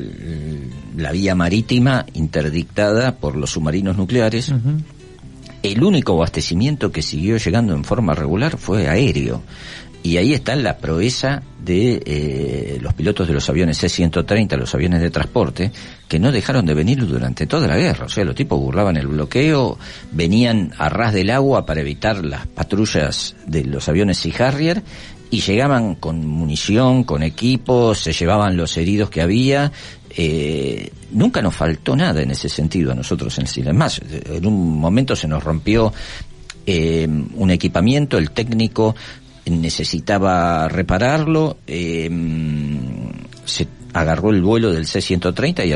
la vía marítima interdictada por los submarinos nucleares. Uh-huh. El único abastecimiento que siguió llegando en forma regular fue aéreo. Y ahí está la proeza de los pilotos de los aviones C-130, los aviones de transporte, que no dejaron de venir durante toda la guerra. O sea, los tipos burlaban el bloqueo, venían a ras del agua para evitar las patrullas de los aviones Sea Harrier, y llegaban con munición, con equipos, se llevaban los heridos que había. Nunca nos faltó nada en ese sentido a nosotros en Chile. Es más, en un momento se nos rompió un equipamiento, el técnico necesitaba repararlo, se agarró el vuelo del C-130 y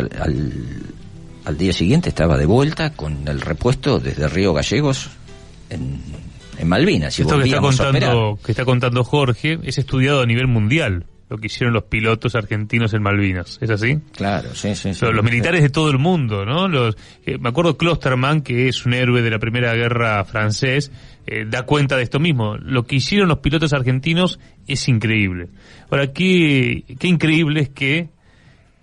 al día siguiente estaba de vuelta con el repuesto desde Río Gallegos en Malvinas. Y esto que está contando Jorge es estudiado a nivel mundial, lo que hicieron los pilotos argentinos en Malvinas, ¿es así? Claro, sí. Los militares de todo el mundo, ¿no? Me acuerdo Klosterman, que es un héroe de la Primera Guerra francés, da cuenta de esto mismo. Lo que hicieron los pilotos argentinos es increíble. Ahora, qué increíble es que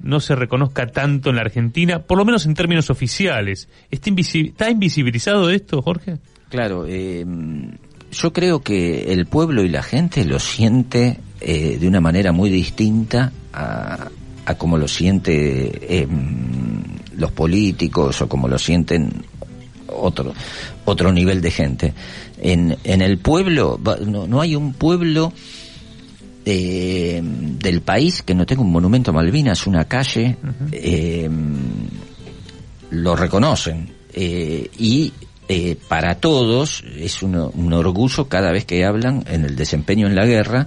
no se reconozca tanto en la Argentina, por lo menos en términos oficiales. ¿Está invisibilizado esto, Jorge? Claro, yo creo que el pueblo y la gente lo siente de una manera muy distinta a como lo siente los políticos o como lo sienten otro nivel de gente. En el pueblo, no hay un pueblo del país que no tenga un monumento a Malvinas, una calle. Uh-huh. Lo reconocen y para todos es un orgullo cada vez que hablan en el desempeño en la guerra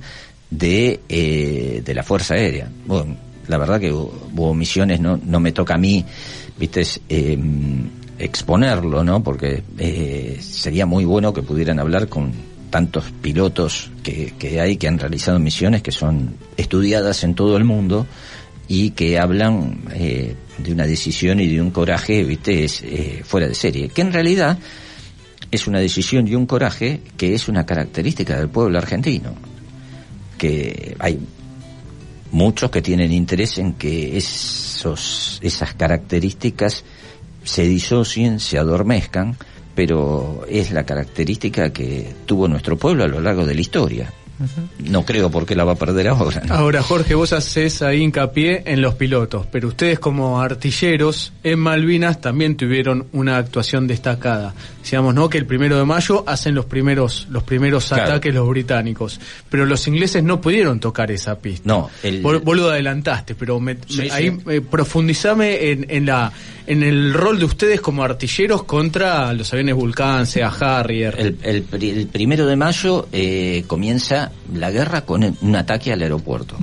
de la Fuerza Aérea. Bueno, la verdad que hubo misiones, no me toca a mí, viste, exponerlo, ¿no? Porque sería muy bueno que pudieran hablar con tantos pilotos que hay, que han realizado misiones que son estudiadas en todo el mundo y que hablan de una decisión y de un coraje, viste, fuera de serie, que en realidad es una decisión y un coraje que es una característica del pueblo argentino, que hay muchos que tienen interés en que esas características se disocien, se adormezcan, pero es la característica que tuvo nuestro pueblo a lo largo de la historia. Uh-huh. No creo por qué la va a perder ahora, ¿no? Ahora, Jorge, vos hacés ahí hincapié en los pilotos, pero ustedes como artilleros en Malvinas también tuvieron una actuación destacada. Decíamos, ¿no?, que el 1 de mayo hacen los primeros claro, ataques los británicos, pero los ingleses no pudieron tocar esa pista. No, vos lo adelantaste, pero ahí profundizame en el rol de ustedes como artilleros contra los aviones Vulcan, Sea Harrier. El 1 de mayo comienza la guerra con un ataque al aeropuerto.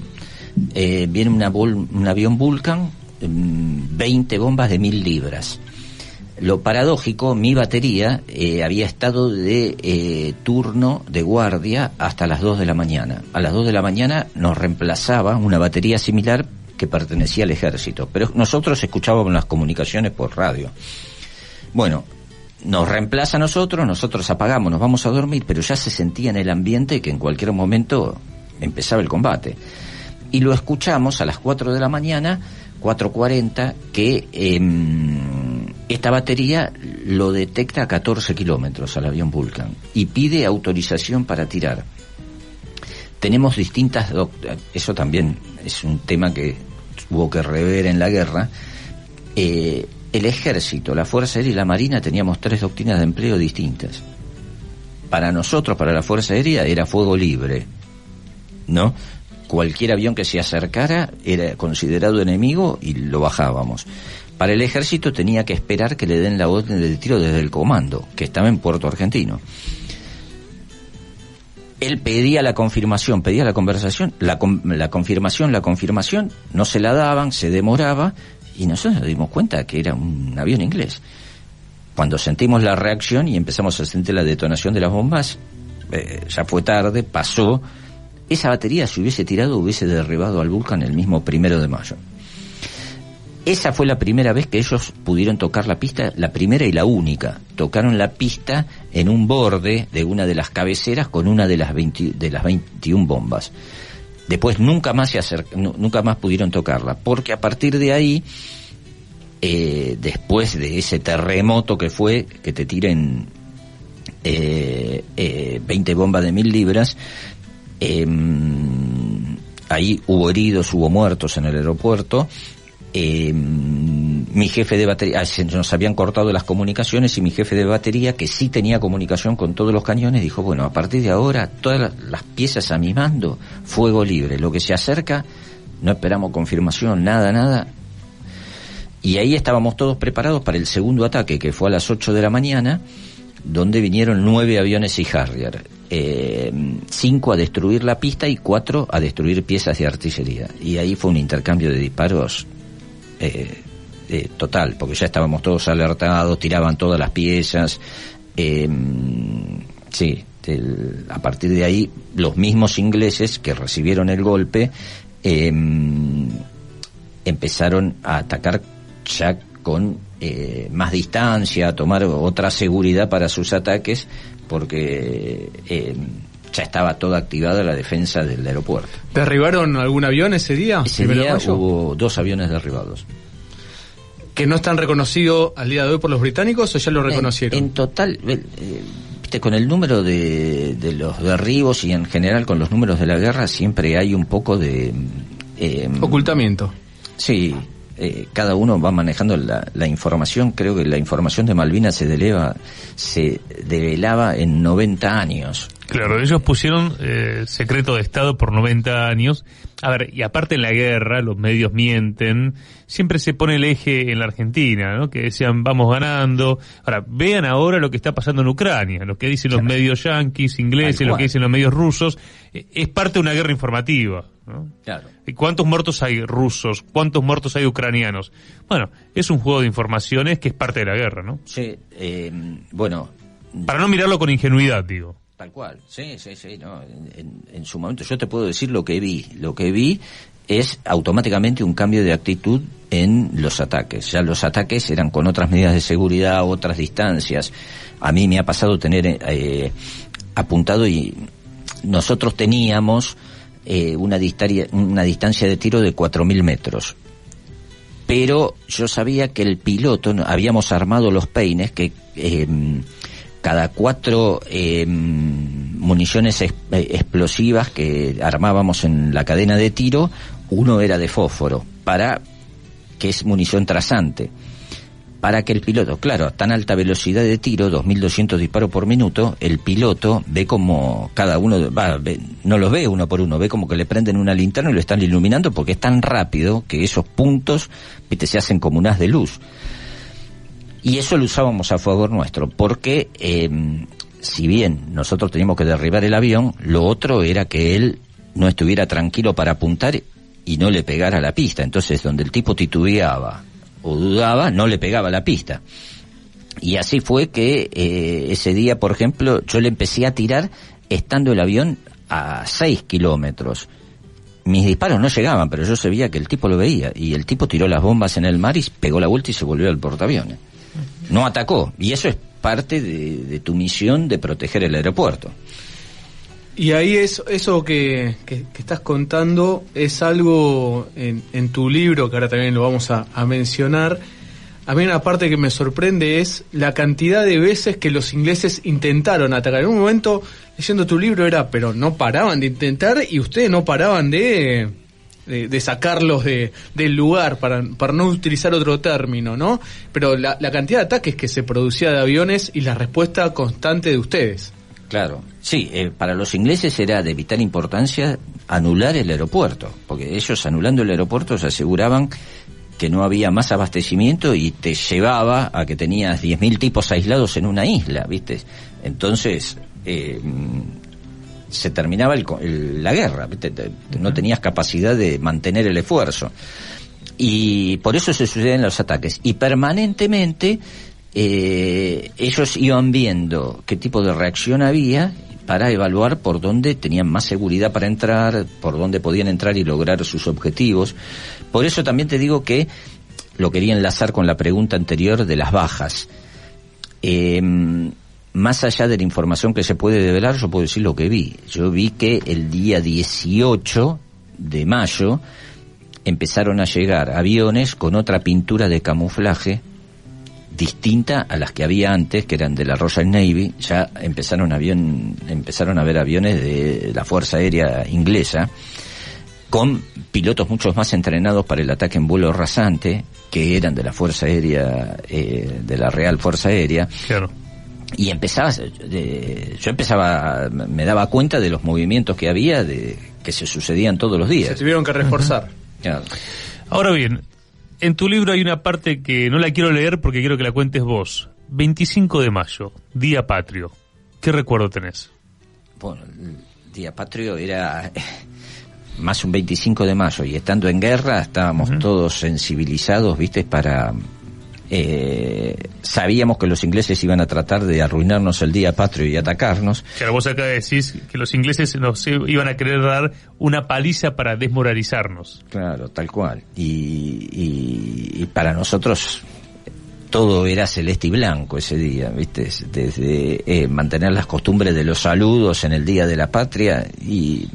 Viene un avión Vulcan, 20 bombas de 1000 libras. Lo paradójico, mi batería había estado de turno de guardia hasta las 2 de la mañana. A las 2 de la mañana nos reemplazaba una batería similar que pertenecía al ejército, pero nosotros escuchábamos las comunicaciones por radio. Bueno, nos reemplaza a nosotros apagamos, nos vamos a dormir, pero ya se sentía en el ambiente que en cualquier momento empezaba el combate. Y lo escuchamos a las 4 de la mañana, 4:40, que esta batería lo detecta a 14 kilómetros al avión Vulcan y pide autorización para tirar. Tenemos distintas eso también es un tema que hubo que rever en la guerra. El ejército, la Fuerza Aérea y la Marina teníamos 3 doctrinas de empleo distintas. Para nosotros, para la Fuerza Aérea, era fuego libre, ¿no? Cualquier avión que se acercara era considerado enemigo y lo bajábamos. Para el ejército tenía que esperar que le den la orden del tiro desde el comando, que estaba en Puerto Argentino. Él pedía la confirmación, pedía la conversación, la confirmación, no se la daban, se demoraba, y nosotros nos dimos cuenta que era un avión inglés. Cuando sentimos la reacción y empezamos a sentir la detonación de las bombas, ya fue tarde, pasó. Esa batería, si hubiese tirado, hubiese derribado al Vulcan el mismo 1 de mayo. Esa fue la primera vez que ellos pudieron tocar la pista, la primera y la única. Tocaron la pista en un borde de una de las cabeceras con una de las 21 bombas. Después nunca más nunca más pudieron tocarla, porque a partir de ahí, después de ese terremoto que fue, que te tiren 20 bombas de 1000 libras, ahí hubo heridos, hubo muertos en el aeropuerto. Mi jefe de batería, nos habían cortado las comunicaciones, y mi jefe de batería, que sí tenía comunicación con todos los cañones, dijo, bueno, a partir de ahora todas las piezas a mi mando, fuego libre, lo que se acerca, no esperamos confirmación, nada. Y ahí estábamos todos preparados para el segundo ataque, que fue a las 8 de la mañana, donde vinieron 9 aviones y Harrier, 5 a destruir la pista y 4 a destruir piezas de artillería. Y ahí fue un intercambio de disparos total, porque ya estábamos todos alertados, tiraban todas las piezas. A partir de ahí, los mismos ingleses que recibieron el golpe empezaron a atacar ya con más distancia, a tomar otra seguridad para sus ataques, porque ya estaba toda activada la defensa del aeropuerto. ¿Derribaron algún avión ese día? Ese día hubo 2 aviones derribados. ¿Que no están reconocidos al día de hoy por los británicos o ya lo reconocieron? En total, viste, con el número de los derribos y en general con los números de la guerra siempre hay un poco de... ocultamiento. Sí, cada uno va manejando la información. Creo que la información de Malvinas se develaba en 90 años. Claro, ellos pusieron secreto de Estado por 90 años. A ver, y aparte en la guerra, los medios mienten, siempre se pone el eje en la Argentina, ¿no? Que decían, vamos ganando. Ahora, vean ahora lo que está pasando en Ucrania, lo que dicen los medios yanquis, ingleses, lo que dicen los medios rusos, es parte de una guerra informativa, ¿no? Claro. ¿Cuántos muertos hay rusos? ¿Cuántos muertos hay ucranianos? Bueno, es un juego de informaciones que es parte de la guerra, ¿no? Sí, bueno... Para no mirarlo con ingenuidad, digo. Tal cual, sí, no, en su momento yo te puedo decir lo que vi es automáticamente un cambio de actitud en los ataques. Ya los ataques eran con otras medidas de seguridad, otras distancias. A mí me ha pasado tener apuntado, y nosotros teníamos una distancia de tiro de 4.000 metros. Pero yo sabía que el piloto, habíamos armado los peines que... cada 4 municiones explosivas que armábamos en la cadena de tiro, uno era de fósforo, que es munición trazante, para que el piloto, claro, a tan alta velocidad de tiro, 2.200 disparos por minuto, el piloto ve como cada uno, no los ve uno por uno, ve como que le prenden una linterna y lo están iluminando, porque es tan rápido que esos puntos, viste, se hacen como un haz de luz. Y eso lo usábamos a favor nuestro, porque si bien nosotros teníamos que derribar el avión, lo otro era que él no estuviera tranquilo para apuntar y no le pegara a la pista. Entonces, donde el tipo titubeaba o dudaba, no le pegaba a la pista. Y así fue que ese día, por ejemplo, yo le empecé a tirar estando el avión a 6 kilómetros. Mis disparos no llegaban, pero yo sabía que el tipo lo veía, y el tipo tiró las bombas en el mar y pegó la vuelta y se volvió al portaaviones. No atacó, y eso es parte de tu misión de proteger el aeropuerto. Y ahí eso que estás contando es algo en tu libro, que ahora también lo vamos a mencionar. A mí una parte que me sorprende es la cantidad de veces que los ingleses intentaron atacar. En un momento, leyendo tu libro, pero no paraban de intentar, y ustedes no paraban de sacarlos del lugar, para no utilizar otro término, ¿no? Pero la cantidad de ataques que se producía de aviones y la respuesta constante de ustedes. Claro, sí, para los ingleses era de vital importancia anular el aeropuerto, porque ellos, anulando el aeropuerto, se aseguraban que no había más abastecimiento y te llevaba a que tenías 10.000 tipos aislados en una isla, ¿viste? Entonces se terminaba la guerra, ¿viste? No tenías capacidad de mantener el esfuerzo, y por eso se suceden los ataques, y permanentemente ellos iban viendo qué tipo de reacción había para evaluar por dónde tenían más seguridad para entrar, por dónde podían entrar y lograr sus objetivos. Por eso también te digo que lo quería enlazar con la pregunta anterior de las bajas. Más allá de la información que se puede develar, yo puedo decir lo que vi. Yo vi que el día 18 de mayo empezaron a llegar aviones con otra pintura de camuflaje distinta a las que había antes, que eran de la Royal Navy. Ya empezaron a ver aviones de la Fuerza Aérea Inglesa, con pilotos mucho más entrenados para el ataque en vuelo rasante, que eran de la Fuerza Aérea, de la Real Fuerza Aérea. Claro. Y yo me daba cuenta de los movimientos que había, que se sucedían todos los días. Se tuvieron que reforzar. Claro. Ahora bien, en tu libro hay una parte que no la quiero leer porque quiero que la cuentes vos. 25 de mayo, Día Patrio. ¿Qué recuerdo tenés? Bueno, el Día Patrio era más un 25 de mayo, y estando en guerra estábamos todos sensibilizados, ¿viste? Sabíamos que los ingleses iban a tratar de arruinarnos el Día Patrio y atacarnos. Claro, vos acá decís que los ingleses nos iban a querer dar una paliza para desmoralizarnos. Claro, tal cual. Y para nosotros todo era celeste y blanco ese día, ¿viste? Desde mantener las costumbres de los saludos en el Día de la Patria, y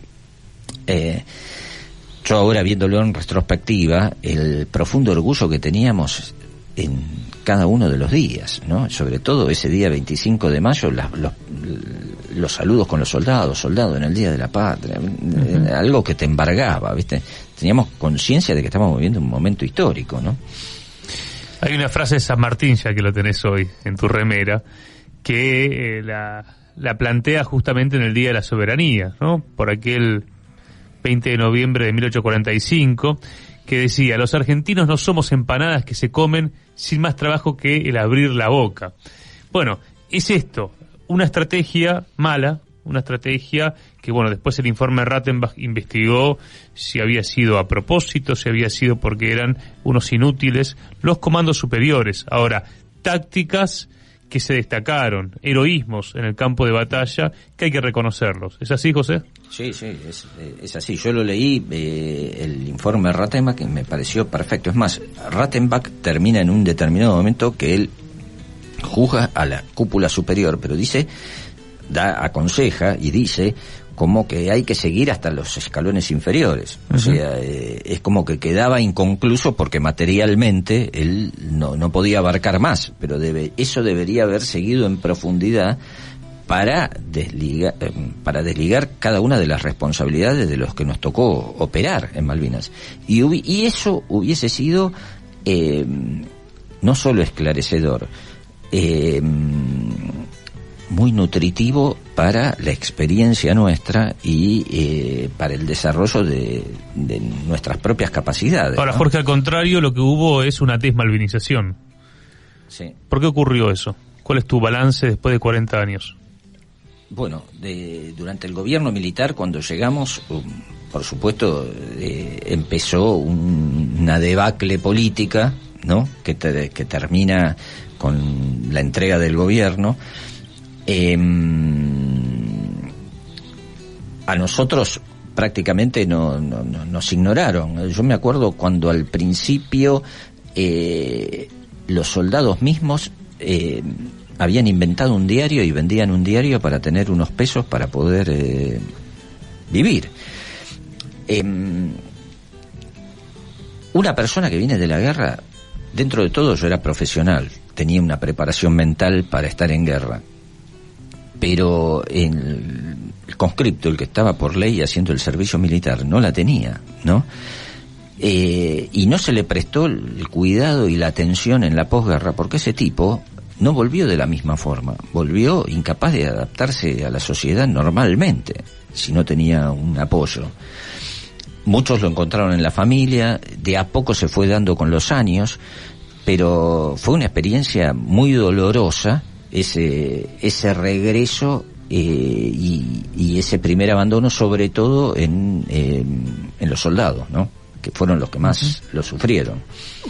yo ahora, viéndolo en retrospectiva, el profundo orgullo que teníamos en cada uno de los días, ¿no? Sobre todo ese día 25 de mayo, los saludos con los soldados en el Día de la Patria, algo que te embargaba, ¿viste? Teníamos conciencia de que estábamos viviendo un momento histórico, ¿no? Hay una frase de San Martín, ya que lo tenés hoy en tu remera, que la plantea justamente en el Día de la Soberanía, ¿no? Por aquel 20 de noviembre de 1845, que decía: los argentinos no somos empanadas que se comen sin más trabajo que el abrir la boca. Bueno, es esto, una estrategia mala, una estrategia que, bueno, después el informe Rattenbach investigó si había sido a propósito, si había sido porque eran unos inútiles los comandos superiores. Ahora, tácticas que se destacaron, heroísmos en el campo de batalla, que hay que reconocerlos. ¿Es así, José? Sí, es así. Yo lo leí, el informe Rattenbach, que me pareció perfecto. Es más, Rattenbach termina en un determinado momento que él juzga a la cúpula superior, pero aconseja y dice como que hay que seguir hasta los escalones inferiores. O sea, es como que quedaba inconcluso porque materialmente él no podía abarcar más, pero eso debería haber seguido en profundidad para desligar cada una de las responsabilidades de los que nos tocó operar en Malvinas. Y eso hubiese sido no solo esclarecedor, muy nutritivo para la experiencia nuestra y para el desarrollo de nuestras propias capacidades. Ahora, ¿no? Jorge, al contrario, lo que hubo es una desmalvinización. Sí. ¿Por qué ocurrió eso? ¿Cuál es tu balance después de 40 años? Bueno, durante el gobierno militar, cuando llegamos, por supuesto, empezó una debacle política, ¿no? Que termina con la entrega del gobierno. A nosotros prácticamente nos ignoraron. Yo me acuerdo cuando al principio los soldados mismos habían inventado un diario y vendían un diario para tener unos pesos para poder vivir. Una persona que viene de la guerra, dentro de todo yo era profesional, tenía una preparación mental para estar en guerra, pero el conscripto, el que estaba por ley haciendo el servicio militar, no la tenía, ¿no? Y no se le prestó el cuidado y la atención en la posguerra, porque ese tipo no volvió de la misma forma, volvió incapaz de adaptarse a la sociedad normalmente, si no tenía un apoyo. Muchos lo encontraron en la familia, de a poco se fue dando con los años, pero fue una experiencia muy dolorosa, ese regreso y ese primer abandono, sobre todo en los soldados, ¿no? Que fueron los que más lo sufrieron.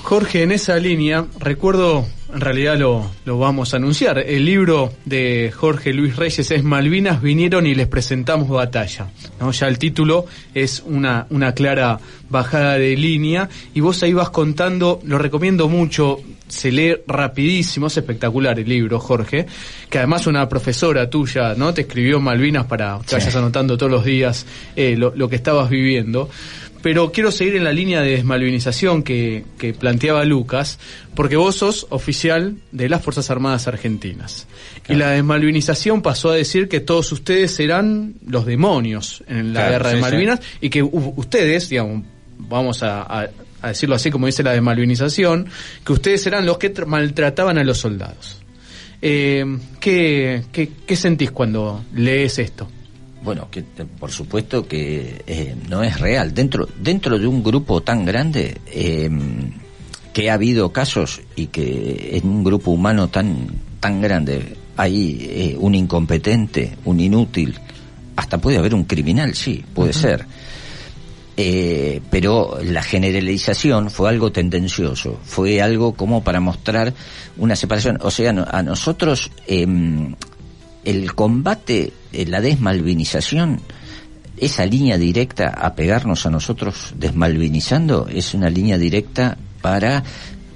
Jorge, en esa línea, recuerdo, en realidad lo vamos a anunciar, el libro de Jorge Luis Reyes es Malvinas vinieron y les presentamos batalla, ¿no? Ya el título es una clara bajada de línea, y vos ahí vas contando, lo recomiendo mucho, se lee rapidísimo, es espectacular el libro, Jorge, que además una profesora tuya, ¿no?, te escribió Malvinas para que vayas anotando todos los días lo que estabas viviendo. Pero quiero seguir en la línea de desmalvinización que planteaba Lucas, porque vos sos oficial de las Fuerzas Armadas Argentinas. Claro. Y la desmalvinización pasó a decir que todos ustedes eran los demonios en la guerra de Malvinas, y que ustedes, digamos, vamos a decirlo así como dice la desmalvinización, que ustedes eran los que maltrataban a los soldados. ¿Qué sentís cuando lees esto? Bueno, que por supuesto que no es real. Dentro de un grupo tan grande, que ha habido casos y que en un grupo humano tan grande hay un incompetente, un inútil, hasta puede haber un criminal, sí, puede ser. Pero la generalización fue algo tendencioso, fue algo como para mostrar una separación. O sea, a nosotros el combate, la desmalvinización, esa línea directa a pegarnos a nosotros desmalvinizando, es una línea directa para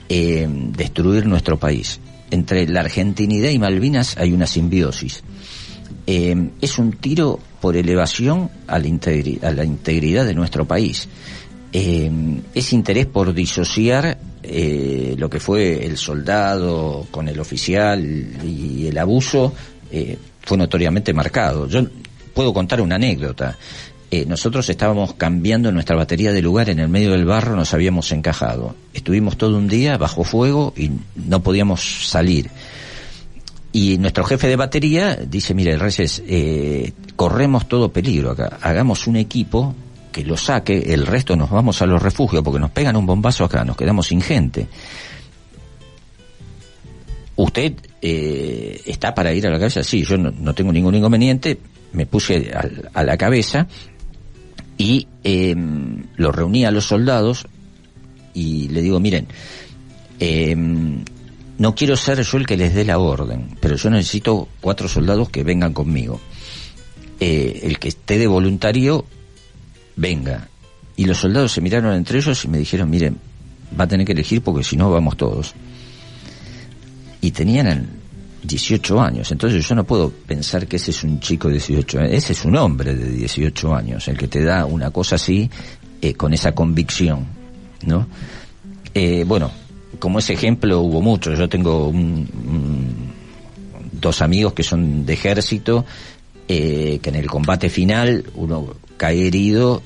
destruir nuestro país. Entre la argentinidad y Malvinas hay una simbiosis. Es un tiro por elevación a la integridad de nuestro país. Es interés por disociar lo que fue el soldado con el oficial y el abuso. Fue notoriamente marcado. Yo puedo contar una anécdota. Nosotros estábamos cambiando nuestra batería de lugar en el medio del barro, nos habíamos encajado. Estuvimos todo un día bajo fuego y no podíamos salir. Y nuestro jefe de batería dice, mire, Reyes, corremos todo peligro acá. Hagamos un equipo que lo saque, el resto nos vamos a los refugios porque nos pegan un bombazo acá, nos quedamos sin gente. ¿Usted está para ir a la cabeza? Sí, yo no tengo ningún inconveniente. Me puse a la cabeza y lo reuní a los soldados y le digo, miren, no quiero ser yo el que les dé la orden, pero yo necesito 4 soldados que vengan conmigo. El que esté de voluntario, venga. Y los soldados se miraron entre ellos y me dijeron, miren, va a tener que elegir porque si no vamos todos. Y tenían 18 años, entonces yo no puedo pensar que ese es un chico de 18 años, ese es un hombre de 18 años, el que te da una cosa así, con esa convicción, ¿no? Bueno, como ese ejemplo hubo muchos. Yo tengo 2 amigos que son de ejército, que en el combate final uno cae herido,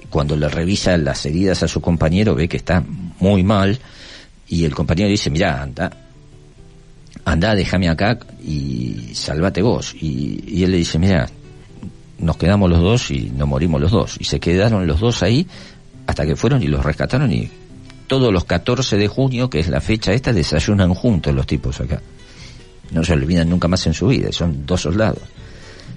cuando le revisa las heridas a su compañero ve que está muy mal, y el compañero dice, mirá, anda, déjame acá y salvate vos. Y él le dice, mirá, nos quedamos los 2 y nos morimos los 2. Y se quedaron los 2 ahí hasta que fueron y los rescataron, y todos los 14 de junio, que es la fecha esta, desayunan juntos los tipos acá. No se olvidan nunca más en su vida, son 2 soldados.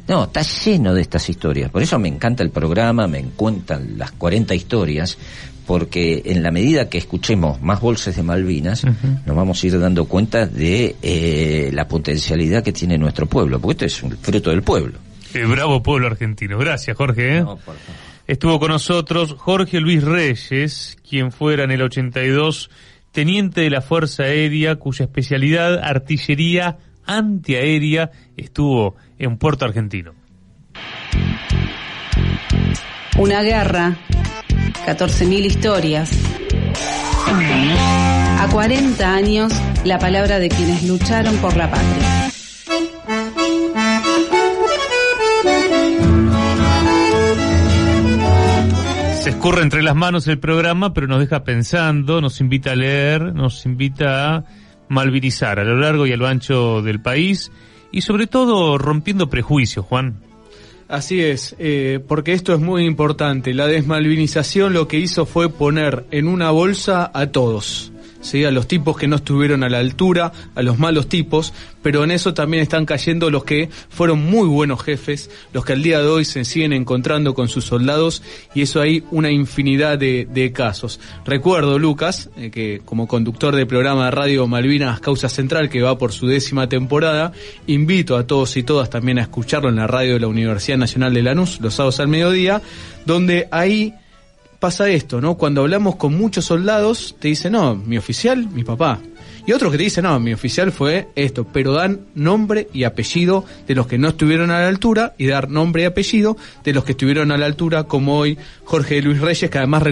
No, está lleno de estas historias. Por eso me encanta el programa, me cuentan las 40 historias, porque en la medida que escuchemos más voces de Malvinas, nos vamos a ir dando cuenta de la potencialidad que tiene nuestro pueblo, porque esto es un fruto del pueblo. El bravo pueblo argentino. Gracias, Jorge. No, por favor. Estuvo con nosotros Jorge Luis Reyes, quien fuera en el 82 teniente de la Fuerza Aérea, cuya especialidad, artillería antiaérea, estuvo en Puerto Argentino. Una guerra, 14.000 historias. A 40 años, la palabra de quienes lucharon por la patria. Se escurre entre las manos el programa, pero nos deja pensando, nos invita a leer, nos invita a malvinizar a lo largo y a lo ancho del país, y sobre todo rompiendo prejuicios, Juan. Así es, porque esto es muy importante. La desmalvinización lo que hizo fue poner en una bolsa a todos, ¿sí? A los tipos que no estuvieron a la altura, a los malos tipos, pero en eso también están cayendo los que fueron muy buenos jefes, los que al día de hoy se siguen encontrando con sus soldados, y eso hay una infinidad de casos. Recuerdo, Lucas, que como conductor del programa de radio Malvinas Causa Central, que va por su 10ª temporada, invito a todos y todas también a escucharlo en la radio de la Universidad Nacional de Lanús, los sábados al mediodía, donde ahí pasa esto, ¿no? Cuando hablamos con muchos soldados, te dicen, no, mi oficial, mi papá. Y otros que te dicen, no, mi oficial fue esto, pero dan nombre y apellido de los que no estuvieron a la altura y dar nombre y apellido de los que estuvieron a la altura, como hoy Jorge Luis Reyes, que además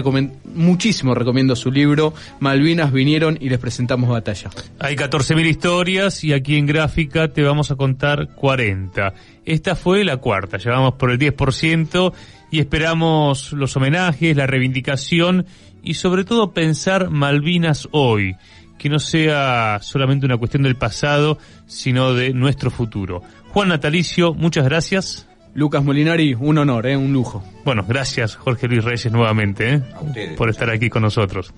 muchísimo recomiendo su libro, Malvinas vinieron y les presentamos batalla. Hay 14.000 historias y aquí en Gráfica te vamos a contar 40. Esta fue la cuarta, llevamos por el 10% y esperamos los homenajes, la reivindicación y sobre todo pensar Malvinas hoy, que no sea solamente una cuestión del pasado, sino de nuestro futuro. Juan Natalicio, muchas gracias. Lucas Molinari, un honor, un lujo. Bueno, gracias Jorge Luis Reyes nuevamente por estar aquí con nosotros.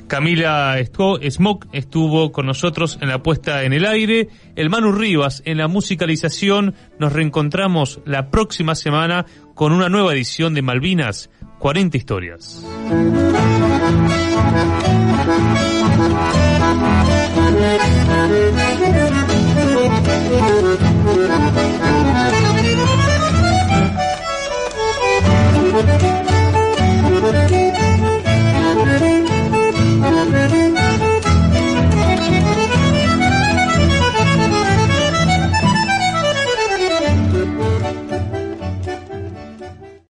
Camila Smock estuvo con nosotros en la puesta en el aire. El Manu Rivas en la musicalización. Nos reencontramos la próxima semana con una nueva edición de Malvinas, 40 historias. Thank you.